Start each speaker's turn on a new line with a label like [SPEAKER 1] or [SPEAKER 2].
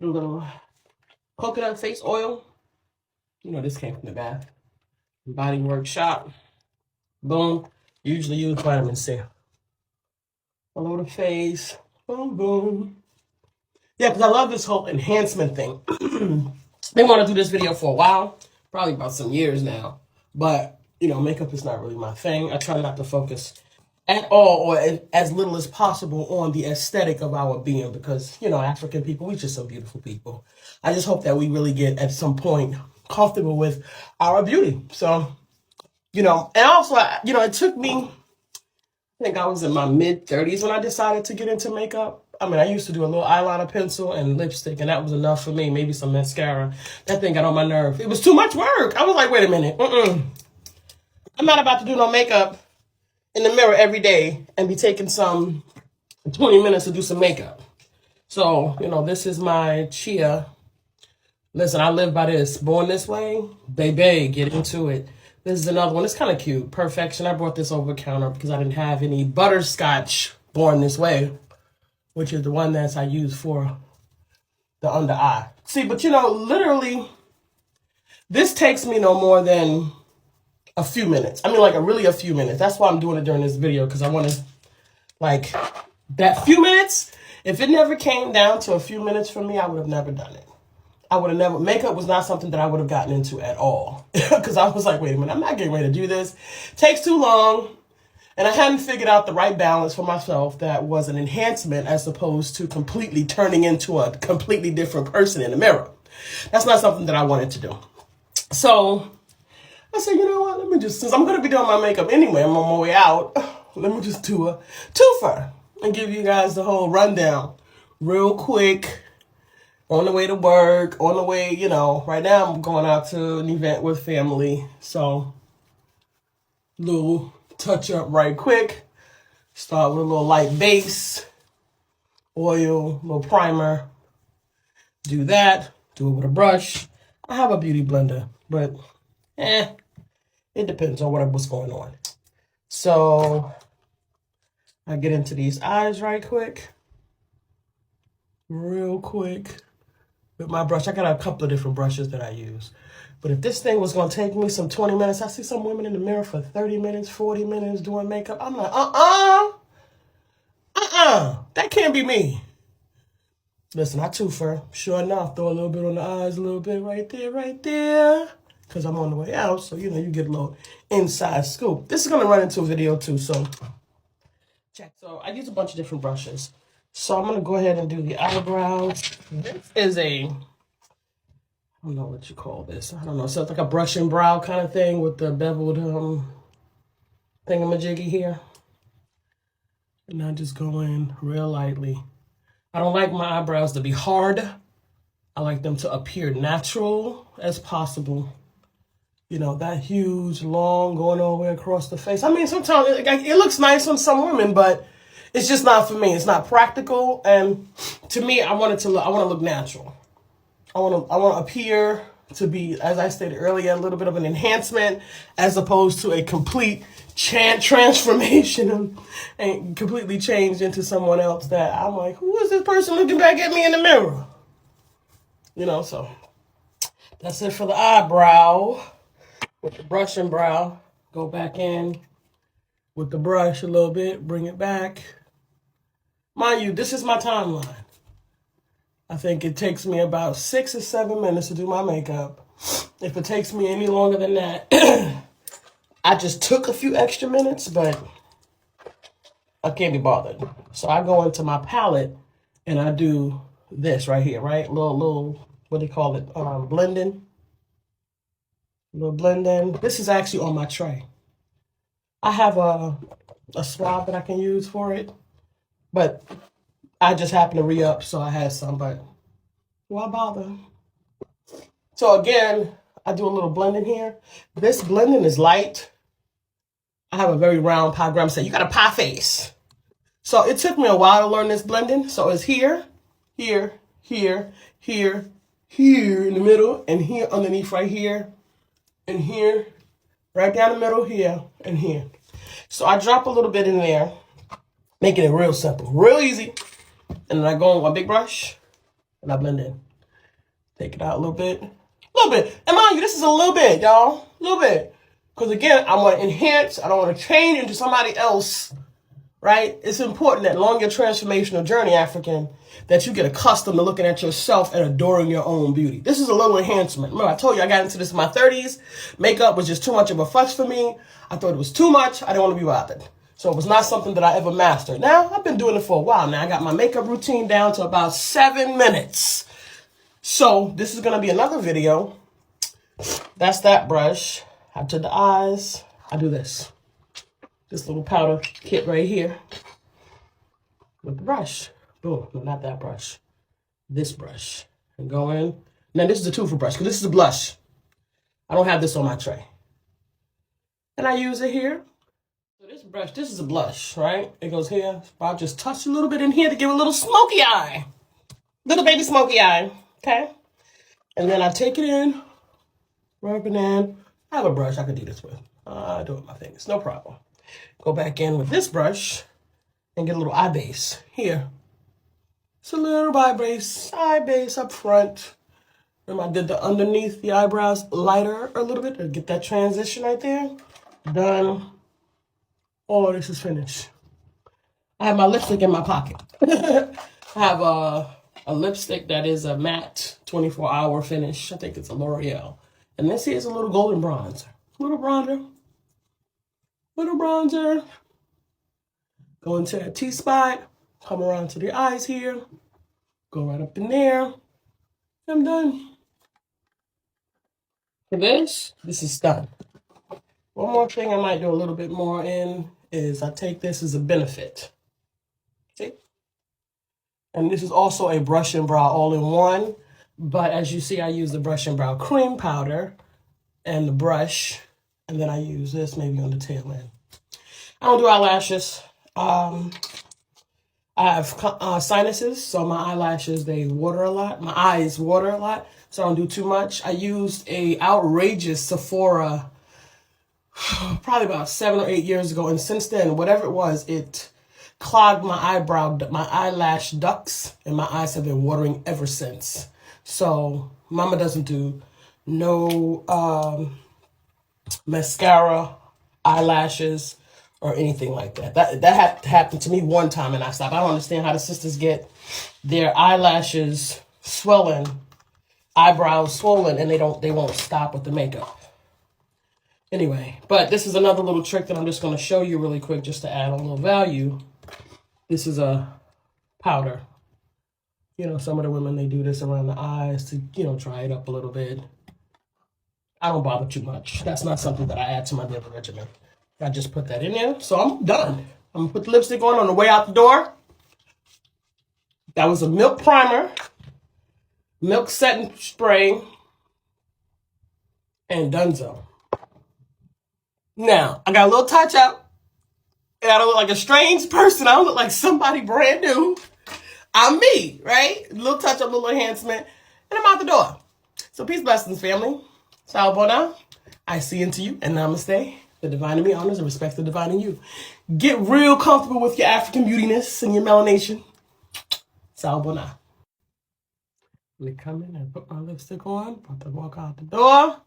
[SPEAKER 1] Put a little coconut face oil. You know, this came from the Bath Body Workshop. Boom. Usually use vitamin C. All over the face. Boom, boom. Yeah, because I love this whole enhancement thing. Been wanting to do this video for a while. Probably about some years now. But, you know, makeup is not really my thing. I try not to focus at all or as little as possible on the aesthetic of our being because, you know, African people, we just some beautiful people. I just hope that we really get at some point comfortable with our beauty. So, you know, and also, you know, it took me, I think I was in my mid-30s when I decided to get into makeup. I mean, I used to do a little eyeliner pencil and lipstick, and that was enough for me. Maybe some mascara. That thing got on my nerve. It was too much work. I was like, wait a minute. I'm not about to do no makeup in the mirror every day and be taking some 20 minutes to do some makeup. So, you know, this is my Chia. Listen, I live by this. Born This Way, baby, get into it. This is another one. It's kind of cute. Perfection. I brought this over the counter because I didn't have any butterscotch Born This Way, which is the one that I use for the under eye. See, but you know, literally, this takes me no more than a few minutes. I mean, like really a few minutes. That's why I'm doing it during this video because I want to, like, that few minutes. If it never came down to a few minutes for me, I would have never done it. I would have never, makeup was not something that I would have gotten into at all. Because I was like, wait a minute, I'm not getting ready to do this. Takes too long. And I hadn't figured out the right balance for myself that was an enhancement as opposed to completely turning into a completely different person in the mirror. That's not something that I wanted to do. So I said, you know what, let me just, since I'm going to be doing my makeup anyway, I'm on my way out, let me just do a twofer and give you guys the whole rundown real quick. On the way to work, on the way, you know, right now I'm going out to an event with family. So, little touch up right quick. Start with a little light base, oil, little primer. Do that. Do it with a brush. I have a beauty blender, but it depends on what's going on. So, I get into these eyes right quick. Real quick. With my brush, I got a couple of different brushes that I use. But if this thing was going to take me some 20 minutes, I see some women in the mirror for 30 minutes, 40 minutes doing makeup. I'm like, that can't be me. Listen, I twofer. Sure enough, throw a little bit on the eyes, a little bit right there. Because I'm on the way out, so, you know, you get a little inside scoop. This is going to run into a video, too, so check. So I use a bunch of different brushes. So I'm going to go ahead and do the eyebrows. This is I don't know what you call this. I don't know. So it's like a brush and brow kind of thing with the beveled thingamajiggy here. And I just go in real lightly. I don't like my eyebrows to be hard. I like them to appear natural as possible. You know, that huge, long, going all the way across the face. I mean, sometimes it looks nice on some women, but it's just not for me. It's not practical, and to me, I want to look natural. I want to appear to be, as I stated earlier, a little bit of an enhancement, as opposed to a complete transformation and completely changed into someone else that I'm like, who is this person looking back at me in the mirror? You know, so that's it for the eyebrow. With the brush and brow, go back in with the brush a little bit, bring it back. Mind you, this is my timeline. I think it takes me about 6 or 7 minutes to do my makeup. If it takes me any longer than that, I just took a few extra minutes, but I can't be bothered. So I go into my palette and I do this right here, right? Little, what do you call it? Blending. Little blending. This is actually on my tray. I have a swab that I can use for it, but I just happened to re-up, so I had some, but why bother? So again, I do a little blending here. This blending is light. I have a very round pie gram set. You got a pie face. So it took me a while to learn this blending. So it's here, here, here, here, here in the middle, and here underneath right here, and here, right down the middle here, and here. So I drop a little bit in there, making it real simple, real easy. And then I go on my big brush, and I blend in. Take it out a little bit. A little bit. And mind you, this is a little bit, y'all. A little bit. Because again, I want to enhance. I don't want to change into somebody else, right? It's important that along your transformational journey, African, that you get accustomed to looking at yourself and adoring your own beauty. This is a little enhancement. Remember, I told you I got into this in my 30s. Makeup was just too much of a fuss for me. I thought it was too much. I didn't want to be bothered. So it was not something that I ever mastered. Now, I've been doing it for a while now. I got my makeup routine down to about 7 minutes. So this is going to be another video. That's that brush. I did the eyes. I do this. This little powder kit right here with the brush. Boom. No, not that brush. This brush. And go in. Now, this is a twofer brush because this is a blush. I don't have this on my tray. And I use it here. So this brush, this is a blush, right? It goes here. I'll just touch a little bit in here to give a little smoky eye. Little baby smoky eye. Okay? And then I take it in. Rub it in. I have a brush I could do this with. I do it with my fingers. No problem. Go back in with this brush and get a little eye base here. It's a little eye base up front. Remember I did the underneath the eyebrows lighter a little bit to get that transition right there. Done. All of this is finished. I have my lipstick in my pocket. I have a lipstick that is a matte 24-hour finish. I think it's a L'Oreal. And this here is a little golden bronzer. Little bronzer. Little bronzer. Go into that T-spot. Come around to the eyes here. Go right up in there. I'm done. For this is done. One more thing I might do a little bit more in is I take this as a benefit. See? And this is also a brush and brow all-in-one. But as you see, I use the brush and brow cream powder and the brush. And then I use this maybe on the tail end. I don't do eyelashes. I have sinuses, so my eyelashes, they water a lot. My eyes water a lot, so I don't do too much. I used a outrageous Sephora probably about 7 or 8 years ago. And since then, whatever it was, it clogged my eyelash ducts, and my eyes have been watering ever since. So mama doesn't do no mascara, eyelashes, or anything like that. That happened to me one time and I stopped. I don't understand how the sisters get their eyelashes swollen, eyebrows swollen, and they won't stop with the makeup. Anyway, but this is another little trick that I'm just going to show you really quick just to add a little value. This is a powder. You know, some of the women, they do this around the eyes to, you know, dry it up a little bit. I don't bother too much. That's not something that I add to my daily regimen. I just put that in there. So I'm done. I'm going to put the lipstick on the way out the door. That was a milk primer, milk setting spray, and donezo. Now, I got a little touch up. And I don't look like a strange person. I don't look like somebody brand new. I'm me, right? A little touch up, a little enhancement, and I'm out the door. So peace, blessings, family. Salve, I see into you, and namaste. The divine in me honors and respects the divine in you. Get real comfortable with your African beautiness and your melanation. Salve. Let me come in and put my lipstick on. About to walk out the door.